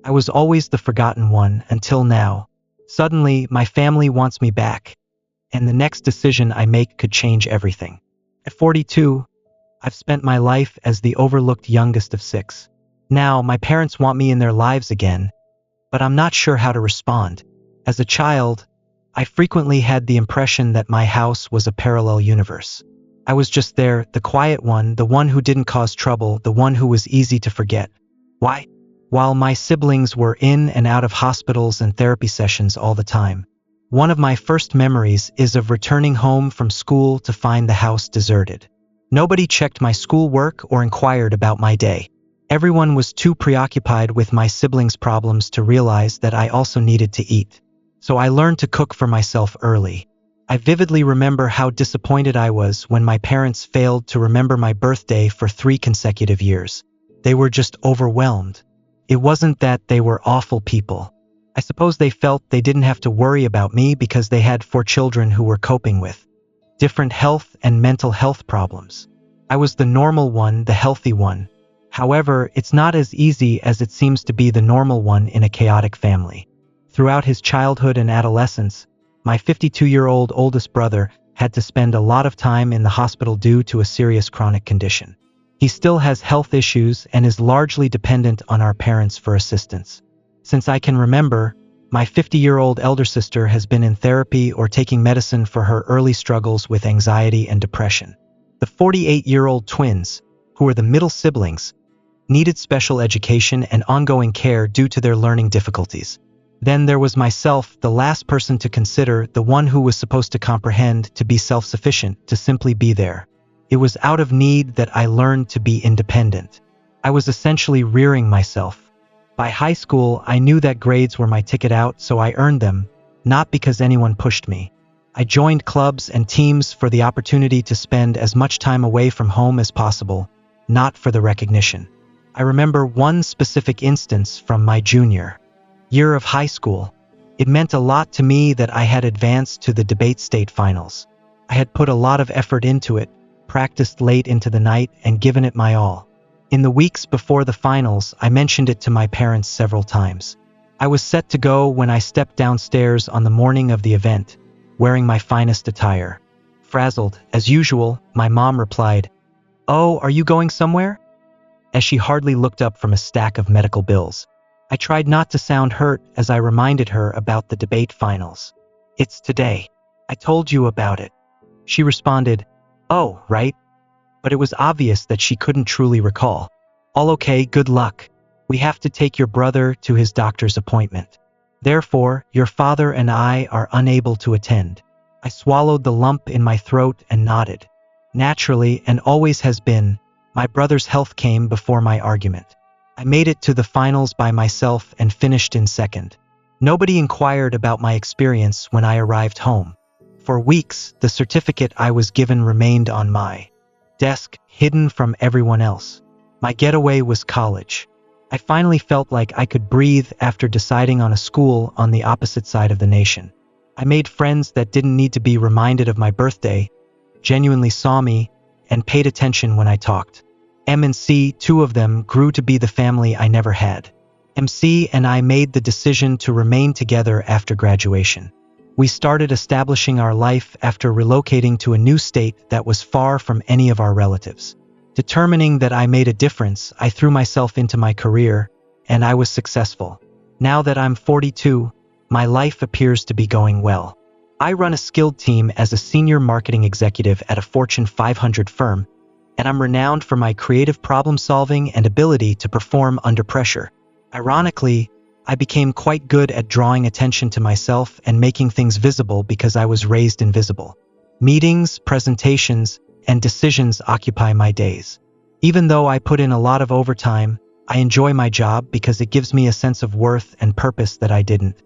I was always the forgotten one until now. Suddenly, my family wants me back, and the next decision I make could change everything. At 42, I've spent my life as the overlooked youngest of 6. Now, my parents want me in their lives again, but I'm not sure how to respond. As a child, I frequently had the impression that my house was a parallel universe. I was just there, the quiet one, the one who didn't cause trouble, the one who was easy to forget. Why? While my siblings were in and out of hospitals and therapy sessions all the time, one of my first memories is of returning home from school to find the house deserted. Nobody checked my schoolwork or inquired about my day. Everyone was too preoccupied with my siblings' problems to realize that I also needed to eat. So I learned to cook for myself early. I vividly remember how disappointed I was when my parents failed to remember my birthday for 3 consecutive years. They were just overwhelmed. It wasn't that they were awful people. I suppose they felt they didn't have to worry about me because they had 4 children who were coping with different health and mental health problems. I was the normal one, the healthy one. However, it's not as easy as it seems to be the normal one in a chaotic family. Throughout his childhood and adolescence, my 52-year-old oldest brother had to spend a lot of time in the hospital due to a serious chronic condition. He still has health issues and is largely dependent on our parents for assistance. Since I can remember, my 50-year-old elder sister has been in therapy or taking medicine for her early struggles with anxiety and depression. The 48-year-old twins, who are the middle siblings, needed special education and ongoing care due to their learning difficulties. Then there was myself, the last person to consider, the one who was supposed to comprehend, to be self-sufficient, to simply be there. It was out of need that I learned to be independent. I was essentially rearing myself. By high school, I knew that grades were my ticket out, so I earned them, not because anyone pushed me. I joined clubs and teams for the opportunity to spend as much time away from home as possible, not for the recognition. I remember one specific instance from my junior year of high school. It meant a lot to me that I had advanced to the debate state finals. I had put a lot of effort into it, practiced late into the night, and given it my all. In the weeks before the finals, I mentioned it to my parents several times. I was set to go when I stepped downstairs on the morning of the event, wearing my finest attire. Frazzled, as usual, my mom replied, "Oh, are you going somewhere?" as she hardly looked up from a stack of medical bills. I tried not to sound hurt as I reminded her about the debate finals. "It's today. I told you about it." She responded, "Oh, right." But it was obvious that she couldn't truly recall. "All okay, good luck. We have to take your brother to his doctor's appointment. Therefore, your father and I are unable to attend." I swallowed the lump in my throat and nodded. Naturally, and always has been, my brother's health came before my argument. I made it to the finals by myself and finished in second. Nobody inquired about my experience when I arrived home. For weeks, the certificate I was given remained on my desk, hidden from everyone else. My getaway was college. I finally felt like I could breathe after deciding on a school on the opposite side of the nation. I made friends that didn't need to be reminded of my birthday, genuinely saw me, and paid attention when I talked. MC, 2 of them, grew to be the family I never had. MC and I made the decision to remain together after graduation. We started establishing our life after relocating to a new state that was far from any of our relatives. Determining that I made a difference, I threw myself into my career, and I was successful. Now that I'm 42, my life appears to be going well. I run a skilled team as a senior marketing executive at a Fortune 500 firm, and I'm renowned for my creative problem-solving and ability to perform under pressure. Ironically, I became quite good at drawing attention to myself and making things visible because I was raised invisible. Meetings, presentations, and decisions occupy my days. Even though I put in a lot of overtime, I enjoy my job because it gives me a sense of worth and purpose that I didn't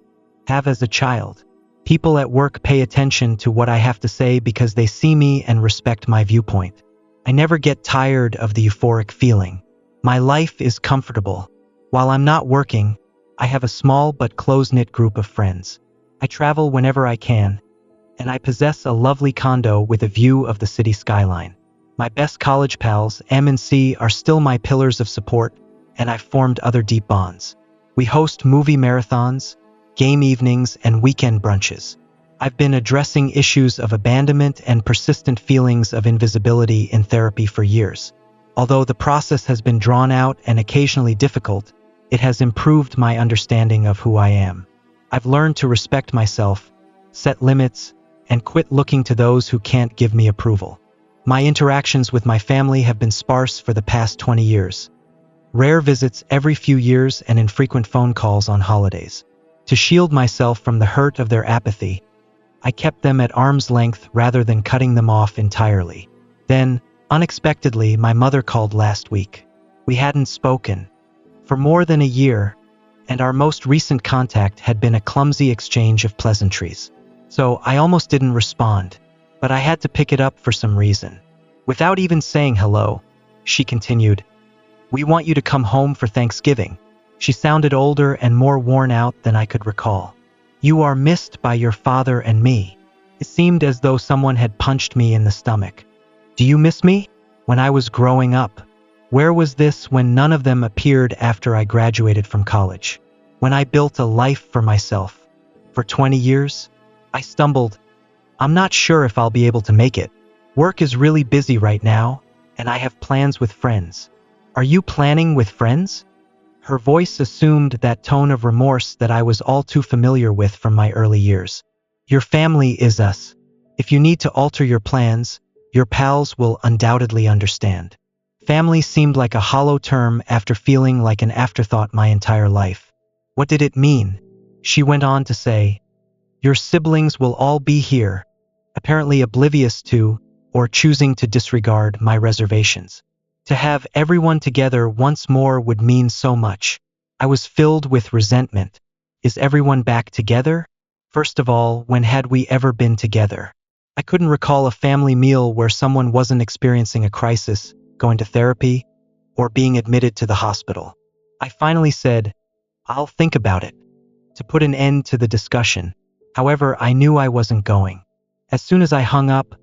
have as a child. People at work pay attention to what I have to say because they see me and respect my viewpoint. I never get tired of the euphoric feeling. My life is comfortable. While I'm not working, I have a small but close-knit group of friends. I travel whenever I can, and I possess a lovely condo with a view of the city skyline. My best college pals, M and C, are still my pillars of support, and I've formed other deep bonds. We host movie marathons, game evenings, and weekend brunches. I've been addressing issues of abandonment and persistent feelings of invisibility in therapy for years. Although the process has been drawn out and occasionally difficult, it has improved my understanding of who I am. I've learned to respect myself, set limits, and quit looking to those who can't give me approval. My interactions with my family have been sparse for the past 20 years. Rare visits every few years and infrequent phone calls on holidays. To shield myself from the hurt of their apathy, I kept them at arm's length rather than cutting them off entirely. Then, unexpectedly, my mother called last week. We hadn't spoken for more than a year, and our most recent contact had been a clumsy exchange of pleasantries. So I almost didn't respond, but I had to pick it up for some reason. Without even saying hello, she continued, "We want you to come home for Thanksgiving." She sounded older and more worn out than I could recall. "You are missed by your father and me." It seemed as though someone had punched me in the stomach. "Do you miss me? When I was growing up? Where was this when none of them appeared after I graduated from college? When I built a life for myself? For 20 years? I stumbled. "I'm not sure if I'll be able to make it. Work is really busy right now, and I have plans with friends." "Are you planning with friends?" Her voice assumed that tone of remorse that I was all too familiar with from my early years. "Your family is us. If you need to alter your plans, your pals will undoubtedly understand." Family seemed like a hollow term after feeling like an afterthought my entire life. What did it mean? She went on to say, "Your siblings will all be here," apparently oblivious to, or choosing to disregard, my reservations. To have everyone together once more would mean so much. I was filled with resentment. Is everyone back together? First of all, when had we ever been together? I couldn't recall a family meal where someone wasn't experiencing a crisis, going to therapy, or being admitted to the hospital. I finally said, "I'll think about it," to put an end to the discussion. However, I knew I wasn't going. As soon as I hung up,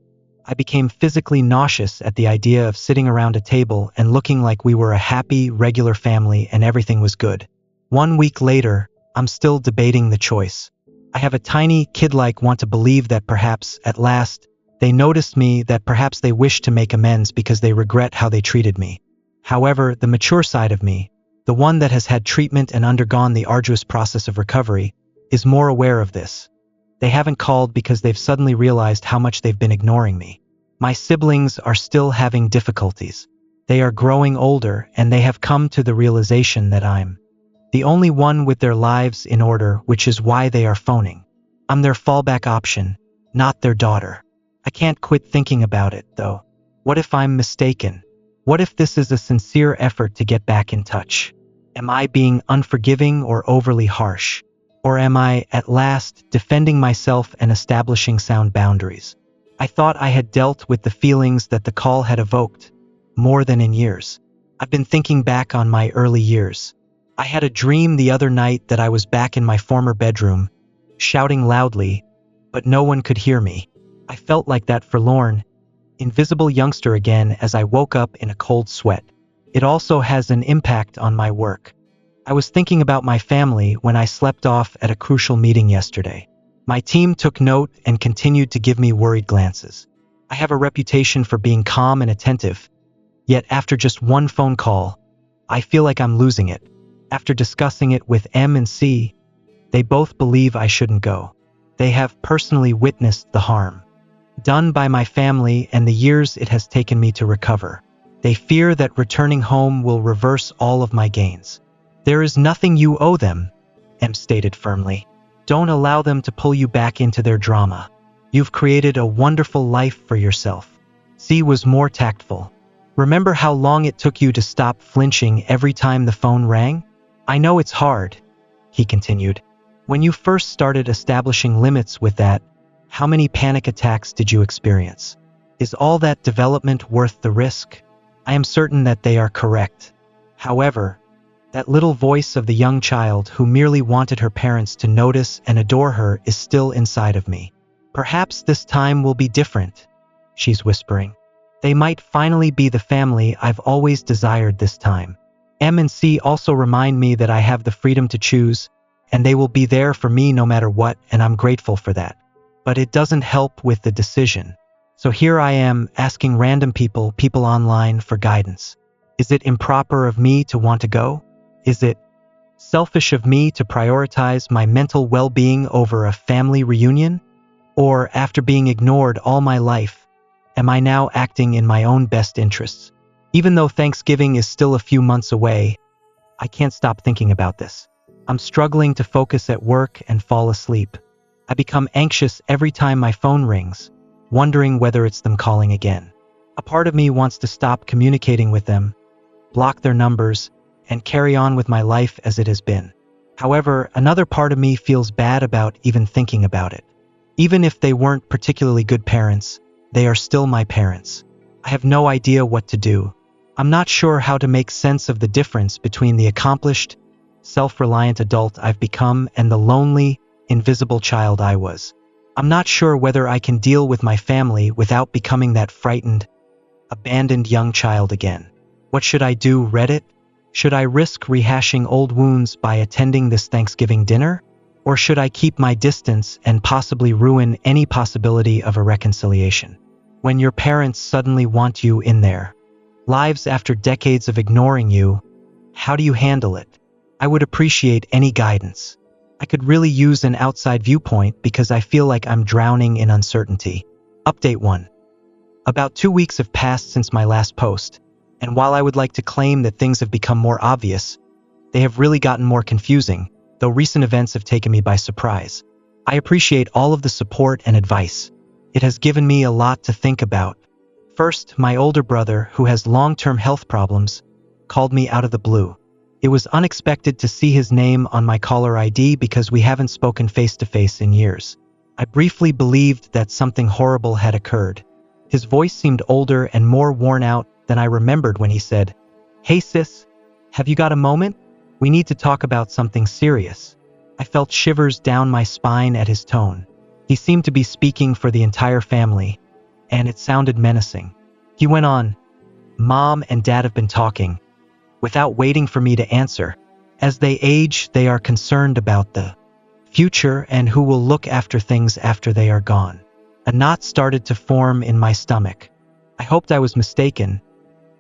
I became physically nauseous at the idea of sitting around a table and looking like we were a happy, regular family and everything was good. 1 week later, I'm still debating the choice. I have a tiny, kid-like want to believe that perhaps, at last, they noticed me, that perhaps they wish to make amends because they regret how they treated me. However, the mature side of me, the one that has had treatment and undergone the arduous process of recovery, is more aware of this. They haven't called because they've suddenly realized how much they've been ignoring me. My siblings are still having difficulties. They are growing older and they have come to the realization that I'm the only one with their lives in order, which is why they are phoning. I'm their fallback option, not their daughter. I can't quit thinking about it, though. What if I'm mistaken? What if this is a sincere effort to get back in touch? Am I being unforgiving or overly harsh? Or am I, at last, defending myself and establishing sound boundaries? I thought I had dealt with the feelings that the call had evoked, more than in years. I've been thinking back on my early years. I had a dream the other night that I was back in my former bedroom, shouting loudly, but no one could hear me. I felt like that forlorn, invisible youngster again as I woke up in a cold sweat. It also has an impact on my work. I was thinking about my family when I slept off at a crucial meeting yesterday. My team took note and continued to give me worried glances. I have a reputation for being calm and attentive, yet after just one phone call, I feel like I'm losing it. After discussing it with M and C, they both believe I shouldn't go. They have personally witnessed the harm done by my family and the years it has taken me to recover. They fear that returning home will reverse all of my gains. "There is nothing you owe them," M stated firmly. "Don't allow them to pull you back into their drama. You've created a wonderful life for yourself." C was more tactful. "Remember how long it took you to stop flinching every time the phone rang? I know it's hard," he continued. "When you first started establishing limits with that, how many panic attacks did you experience? Is all that development worth the risk?" I am certain that they are correct. However, that little voice of the young child who merely wanted her parents to notice and adore her is still inside of me. "Perhaps this time will be different," she's whispering. "They might finally be the family I've always desired this time." M and C also remind me that I have the freedom to choose, and they will be there for me no matter what, and I'm grateful for that. But it doesn't help with the decision. So here I am asking random people online for guidance. Is it improper of me to want to go? Is it selfish of me to prioritize my mental well-being over a family reunion? Or after being ignored all my life, am I now acting in my own best interests? Even though Thanksgiving is still a few months away, I can't stop thinking about this. I'm struggling to focus at work and fall asleep. I become anxious every time my phone rings, wondering whether it's them calling again. A part of me wants to stop communicating with them, block their numbers, and carry on with my life as it has been. However, another part of me feels bad about even thinking about it. Even if they weren't particularly good parents, they are still my parents. I have no idea what to do. I'm not sure how to make sense of the difference between the accomplished, self-reliant adult I've become and the lonely, invisible child I was. I'm not sure whether I can deal with my family without becoming that frightened, abandoned young child again. What should I do, Reddit? Should I risk rehashing old wounds by attending this Thanksgiving dinner? Or should I keep my distance and possibly ruin any possibility of a reconciliation? When your parents suddenly want you in their lives after decades of ignoring you, how do you handle it? I would appreciate any guidance. I could really use an outside viewpoint because I feel like I'm drowning in uncertainty. Update 1. About 2 weeks have passed since my last post, and while I would like to claim that things have become more obvious, they have really gotten more confusing, though recent events have taken me by surprise. I appreciate all of the support and advice. It has given me a lot to think about. First, my older brother, who has long-term health problems, called me out of the blue. It was unexpected to see his name on my caller ID because we haven't spoken face-to-face in years. I briefly believed that something horrible had occurred. His voice seemed older and more worn out than I remembered when he said, "Hey sis, have you got a moment? We need to talk about something serious." I felt shivers down my spine at his tone. He seemed to be speaking for the entire family, and it sounded menacing. He went on, "Mom and Dad have been talking," without waiting for me to answer. As they age, they are concerned about the future and who will look after things after they are gone. A knot started to form in my stomach. I hoped I was mistaken,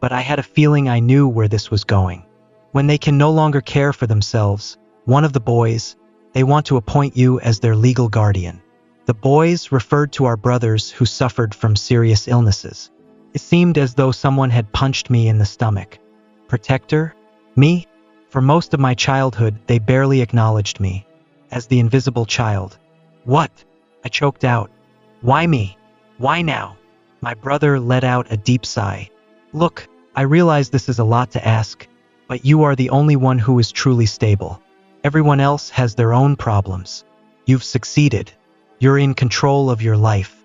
but I had a feeling I knew where this was going. When they can no longer care for themselves, one of the boys, they want to appoint you as their legal guardian. The boys referred to our brothers who suffered from serious illnesses. It seemed as though someone had punched me in the stomach. Protector? Me? For most of my childhood, they barely acknowledged me as the invisible child. What? I choked out. Why me? Why now? My brother let out a deep sigh. Look, I realize this is a lot to ask, but you are the only one who is truly stable. Everyone else has their own problems. You've succeeded. You're in control of your life.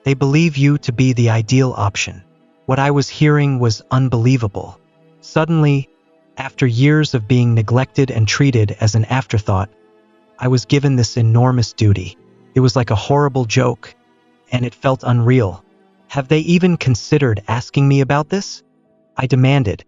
They believe you to be the ideal option. What I was hearing was unbelievable. Suddenly, after years of being neglected and treated as an afterthought, I was given this enormous duty. It was like a horrible joke, and it felt unreal. Have they even considered asking me about this? I demanded,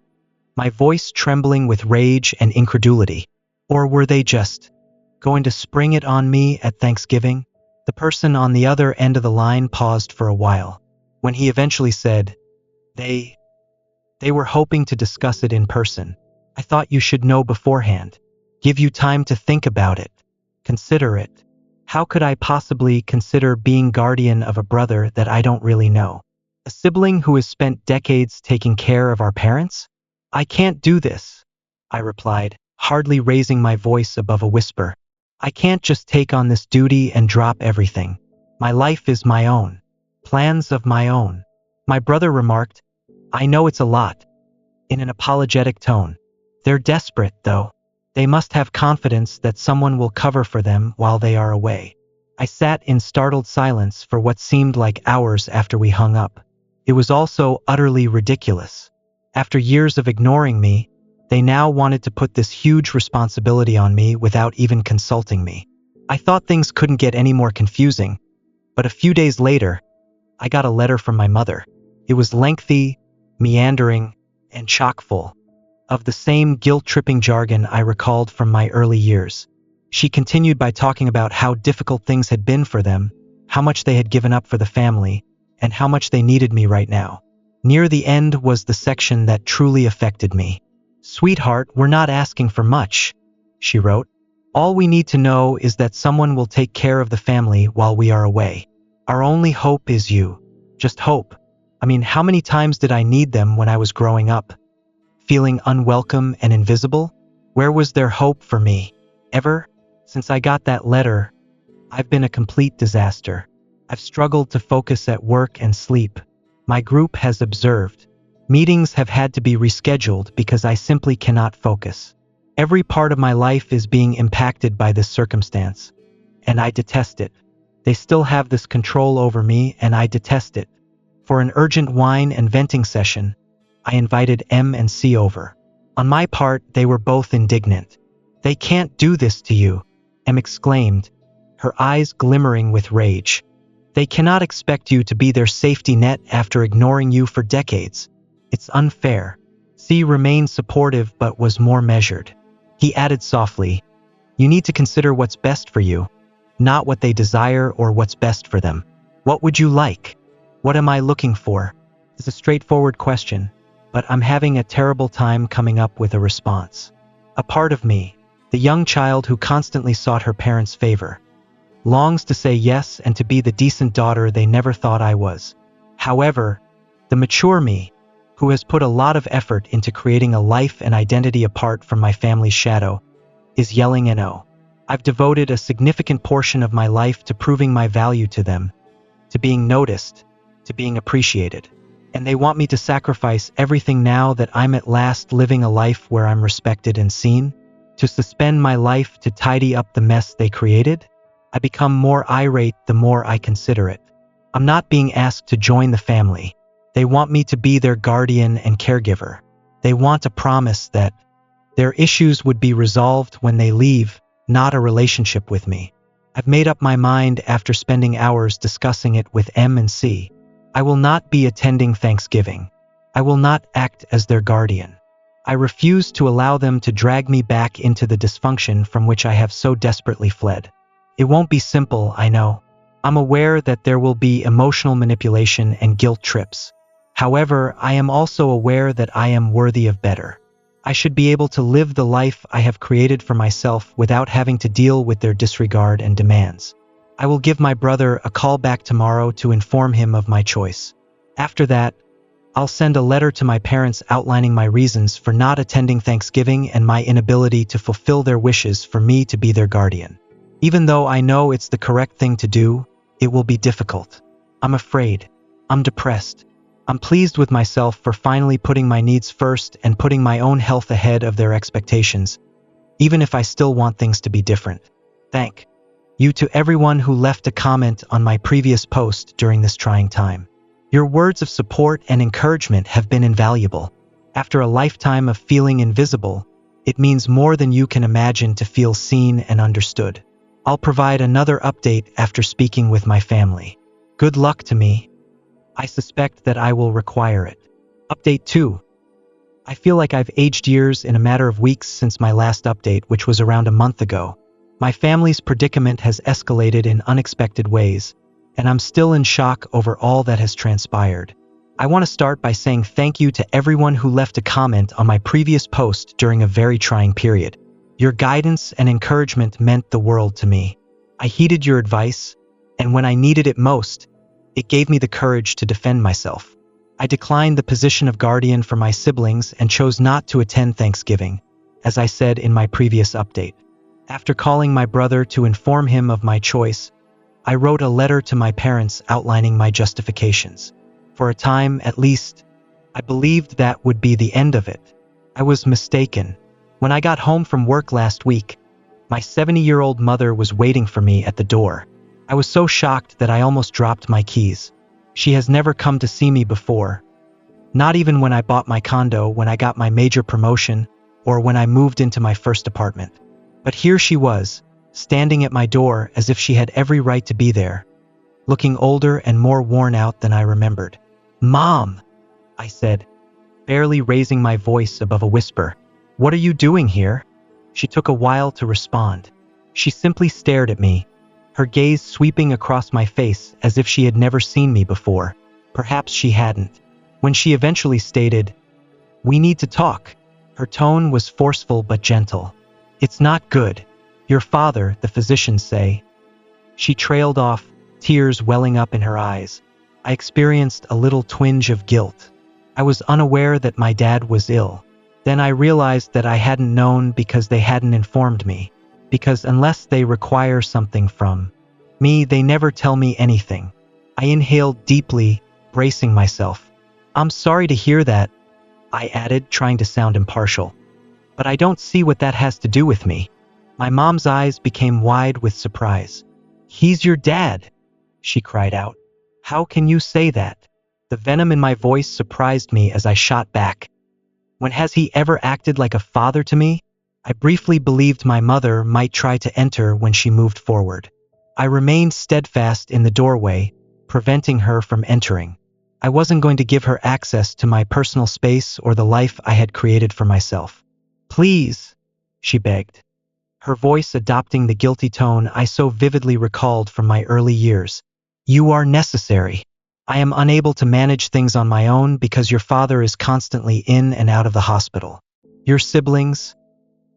my voice trembling with rage and incredulity. Or were they just going to spring it on me at Thanksgiving? The person on the other end of the line paused for a while. When he eventually said, They were hoping to discuss it in person. I thought you should know beforehand. Give you time to think about it. Consider it. How could I possibly consider being guardian of a brother that I don't really know? A sibling who has spent decades taking care of our parents? I can't do this, I replied, hardly raising my voice above a whisper. I can't just take on this duty and drop everything. My life is my own. Plans of my own. My brother remarked, I know it's a lot, in an apologetic tone. They're desperate, though. They must have confidence that someone will cover for them while they are away. I sat in startled silence for what seemed like hours after we hung up. It was also utterly ridiculous. After years of ignoring me, they now wanted to put this huge responsibility on me without even consulting me. I thought things couldn't get any more confusing, but a few days later, I got a letter from my mother. It was lengthy, meandering, and chock full. of the same guilt-tripping jargon I recalled from my early years. She continued by talking about how difficult things had been for them, how much they had given up for the family, and how much they needed me right now. Near the end was the section that truly affected me. "Sweetheart, we're not asking for much," she wrote. "All we need to know is that someone will take care of the family while we are away. Our only hope is you. Just hope. I mean, how many times did I need them when I was growing up? Feeling unwelcome and invisible? Where was their hope for me? Ever? Since I got that letter, I've been a complete disaster. I've struggled to focus at work and sleep. My group has observed. Meetings have had to be rescheduled because I simply cannot focus. Every part of my life is being impacted by this circumstance, and I detest it. They still have this control over me, and I detest it." For an urgent whine and venting session, I invited M and C over. On my part, they were both indignant. "They can't do this to you," M exclaimed, her eyes glimmering with rage. "They cannot expect you to be their safety net after ignoring you for decades. It's unfair." C remained supportive but was more measured. He added softly, "You need to consider what's best for you, not what they desire or what's best for them. What would you like? What am I looking for?" It's a straightforward question, but I'm having a terrible time coming up with a response. A part of me, the young child who constantly sought her parents' favor, longs to say yes and to be the decent daughter they never thought I was. However, the mature me, who has put a lot of effort into creating a life and identity apart from my family's shadow, is yelling no. I've devoted a significant portion of my life to proving my value to them, to being noticed, to being appreciated. And they want me to sacrifice everything now that I'm at last living a life where I'm respected and seen? To suspend my life to tidy up the mess they created? I become more irate the more I consider it. I'm not being asked to join the family. They want me to be their guardian and caregiver. They want a promise that their issues would be resolved when they leave, not a relationship with me. I've made up my mind after spending hours discussing it with M and C. I will not be attending Thanksgiving. I will not act as their guardian. I refuse to allow them to drag me back into the dysfunction from which I have so desperately fled. It won't be simple, I know. I'm aware that there will be emotional manipulation and guilt trips. However, I am also aware that I am worthy of better. I should be able to live the life I have created for myself without having to deal with their disregard and demands. I will give my brother a call back tomorrow to inform him of my choice. After that, I'll send a letter to my parents outlining my reasons for not attending Thanksgiving and my inability to fulfill their wishes for me to be their guardian. Even though I know it's the correct thing to do, it will be difficult. I'm afraid. I'm depressed. I'm pleased with myself for finally putting my needs first and putting my own health ahead of their expectations, even if I still want things to be different. Thank you to everyone who left a comment on my previous post during this trying time. Your words of support and encouragement have been invaluable. After a lifetime of feeling invisible, it means more than you can imagine to feel seen and understood. I'll provide another update after speaking with my family. Good luck to me. I suspect that I will require it. Update 2. I feel like I've aged years in a matter of weeks since my last update, which was around a month ago. My family's predicament has escalated in unexpected ways, and I'm still in shock over all that has transpired. I want to start by saying thank you to everyone who left a comment on my previous post during a very trying period. Your guidance and encouragement meant the world to me. I heeded your advice, and when I needed it most, it gave me the courage to defend myself. I declined the position of guardian for my siblings and chose not to attend Thanksgiving, as I said in my previous update. After calling my brother to inform him of my choice, I wrote a letter to my parents outlining my justifications. For a time, at least, I believed that would be the end of it. I was mistaken. When I got home from work last week, my 70-year-old mother was waiting for me at the door. I was so shocked that I almost dropped my keys. She has never come to see me before. Not even when I bought my condo, when I got my major promotion, or when I moved into my first apartment. But here she was, standing at my door as if she had every right to be there, looking older and more worn out than I remembered. "Mom," I said. barely raising my voice above a whisper. "What are you doing here?" She took a while to respond. She simply stared at me, her gaze sweeping across my face as if she had never seen me before. Perhaps she hadn't. When she eventually stated, "We need to talk," her tone was forceful but gentle. "It's not good. Your father, the physicians say." She trailed off, tears welling up in her eyes. I experienced a little twinge of guilt. I was unaware that my dad was ill. Then I realized that I hadn't known because they hadn't informed me. Because unless they require something from me, they never tell me anything. I inhaled deeply, bracing myself. "I'm sorry to hear that," I added, trying to sound impartial. "But I don't see what that has to do with me." My mom's eyes became wide with surprise. "He's your dad," she cried out. "How can you say that?" The venom in my voice surprised me as I shot back. "When has he ever acted like a father to me?" I briefly believed my mother might try to enter when she moved forward. I remained steadfast in the doorway, preventing her from entering. I wasn't going to give her access to my personal space or the life I had created for myself. "Please," she begged, her voice adopting the guilty tone I so vividly recalled from my early years. "You are necessary. I am unable to manage things on my own because your father is constantly in and out of the hospital." "Your siblings?"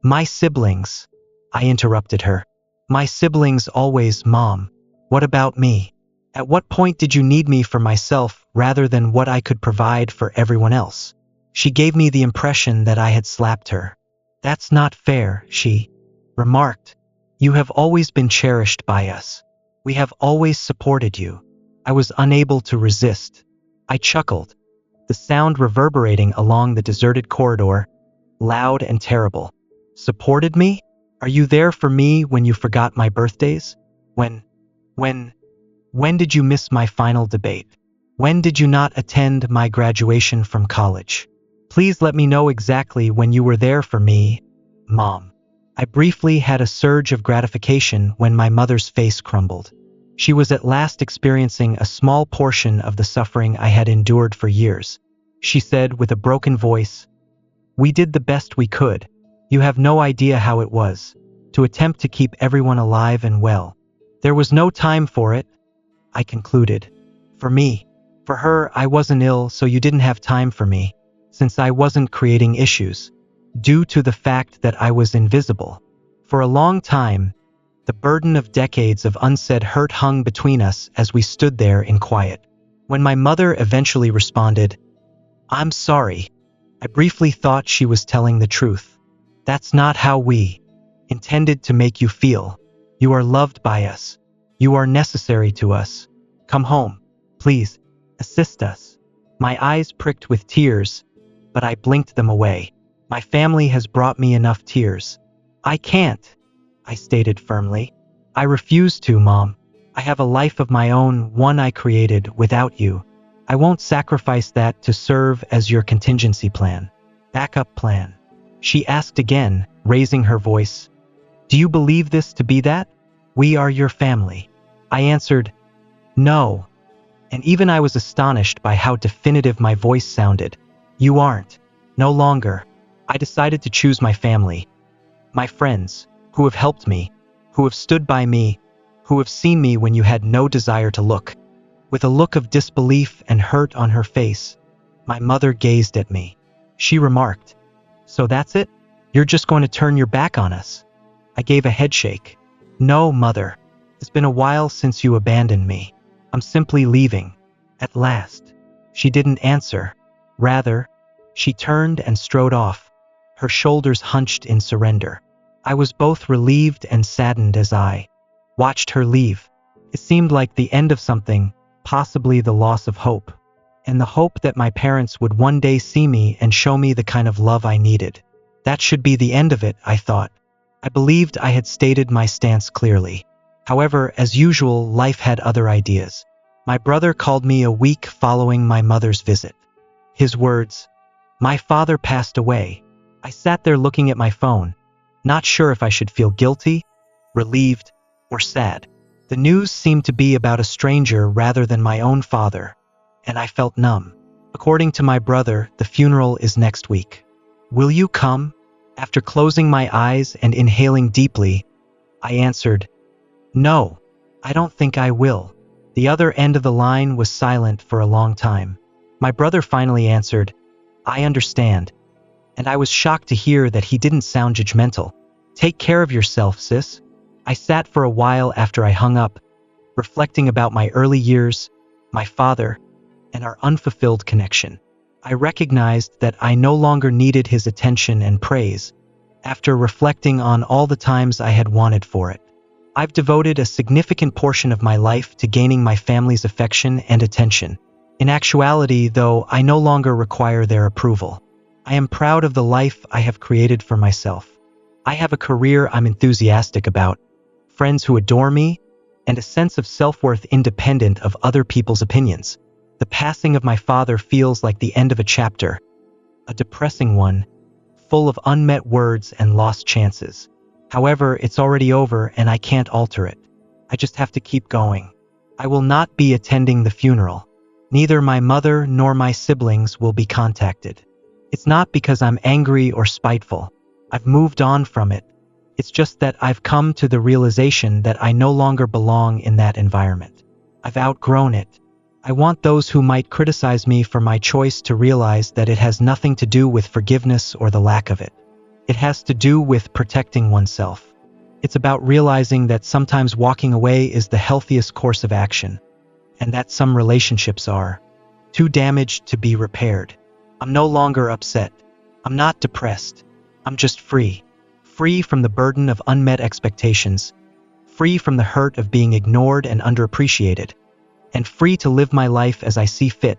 "My siblings," I interrupted her. "My siblings always, Mom. What about me? At what point did you need me for myself rather than what I could provide for everyone else?" She gave me the impression that I had slapped her. "That's not fair," she remarked. "You have always been cherished by us. We have always supported you." I was unable to resist. I chuckled, the sound reverberating along the deserted corridor, loud and terrible. "Supported me? Are you there for me when you forgot my birthdays? When did you miss my final debate? When did you not attend my graduation from college? Please let me know exactly when you were there for me, Mom." I briefly had a surge of gratification when my mother's face crumbled. She was at last experiencing a small portion of the suffering I had endured for years. She said with a broken voice, "We did the best we could. You have no idea how it was, to attempt to keep everyone alive and well. There was no time for it," I concluded. "For me. For her, I wasn't ill, so you didn't have time for me, since I wasn't creating issues, due to the fact that I was invisible. For a long time, the burden of decades of unsaid hurt hung between us as we stood there in quiet. When my mother eventually responded, 'I'm sorry,' I briefly thought she was telling the truth. That's not how we intended to make you feel. You are loved by us. You are necessary to us. Come home. Please, assist us." My eyes pricked with tears, but I blinked them away. My family has brought me enough tears. "I can't," I stated firmly. "I refuse to, Mom. I have a life of my own, one I created without you. I won't sacrifice that to serve as your contingency plan. Backup plan." She asked again, raising her voice. "Do you believe this to be that? We are your family." I answered, "No." And even I was astonished by how definitive my voice sounded. "You aren't. No longer." I decided to choose my family. My friends, who have helped me, who have stood by me, who have seen me when you had no desire to look. With a look of disbelief and hurt on her face, my mother gazed at me. She remarked, "So that's it? You're just going to turn your back on us?" I gave a headshake. "No, Mother. It's been a while since you abandoned me. I'm simply leaving. At last." She didn't answer. Rather, she turned and strode off, her shoulders hunched in surrender. I was both relieved and saddened as I watched her leave. It seemed like the end of something, possibly the loss of hope. And the hope that my parents would one day see me and show me the kind of love I needed. That should be the end of it, I thought. I believed I had stated my stance clearly. However, as usual, life had other ideas. My brother called me a week following my mother's visit. His words, "My father passed away." I sat there looking at my phone, not sure if I should feel guilty, relieved, or sad. The news seemed to be about a stranger rather than my own father, and I felt numb. According to my brother, the funeral is next week. Will you come? After closing my eyes and inhaling deeply, I answered, no, I don't think I will. The other end of the line was silent for a long time. My brother finally answered, I understand. And I was shocked to hear that he didn't sound judgmental. Take care of yourself, sis. I sat for a while after I hung up, reflecting about my early years, my father, and our unfulfilled connection. I recognized that I no longer needed his attention and praise, after reflecting on all the times I had wanted for it. I've devoted a significant portion of my life to gaining my family's affection and attention. In actuality, though, I no longer require their approval. I am proud of the life I have created for myself. I have a career I'm enthusiastic about, friends who adore me, and a sense of self-worth independent of other people's opinions. The passing of my father feels like the end of a chapter, a depressing one, full of unmet words and lost chances. However, it's already over and I can't alter it. I just have to keep going. I will not be attending the funeral. Neither my mother nor my siblings will be contacted. It's not because I'm angry or spiteful. I've moved on from it. It's just that I've come to the realization that I no longer belong in that environment. I've outgrown it. I want those who might criticize me for my choice to realize that it has nothing to do with forgiveness or the lack of it. It has to do with protecting oneself. It's about realizing that sometimes walking away is the healthiest course of action, and that some relationships are too damaged to be repaired. I'm no longer upset. I'm not depressed. I'm just free. Free from the burden of unmet expectations, free from the hurt of being ignored and underappreciated, and free to live my life as I see fit,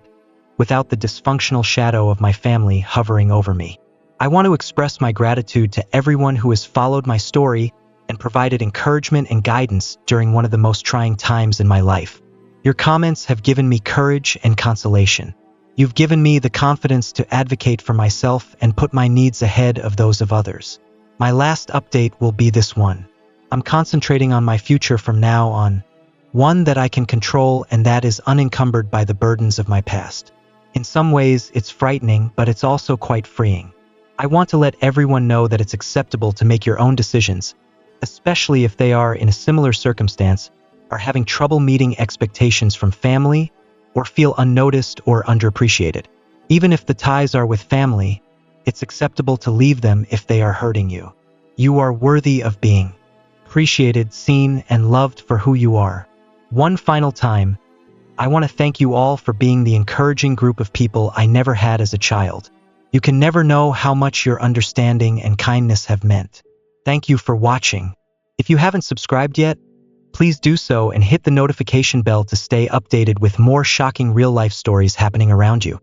without the dysfunctional shadow of my family hovering over me. I want to express my gratitude to everyone who has followed my story and provided encouragement and guidance during one of the most trying times in my life. Your comments have given me courage and consolation. You've given me the confidence to advocate for myself and put my needs ahead of those of others. My last update will be this one. I'm concentrating on my future from now on, one that I can control and that is unencumbered by the burdens of my past. In some ways, it's frightening, but it's also quite freeing. I want to let everyone know that it's acceptable to make your own decisions, especially if they are in a similar circumstance, are having trouble meeting expectations from family, or feel unnoticed or underappreciated. Even if the ties are with family, it's acceptable to leave them if they are hurting you. You are worthy of being appreciated, seen, and loved for who you are. One final time, I want to thank you all for being the encouraging group of people I never had as a child. You can never know how much your understanding and kindness have meant. Thank you for watching. If you haven't subscribed yet, please do so and hit the notification bell to stay updated with more shocking real-life stories happening around you.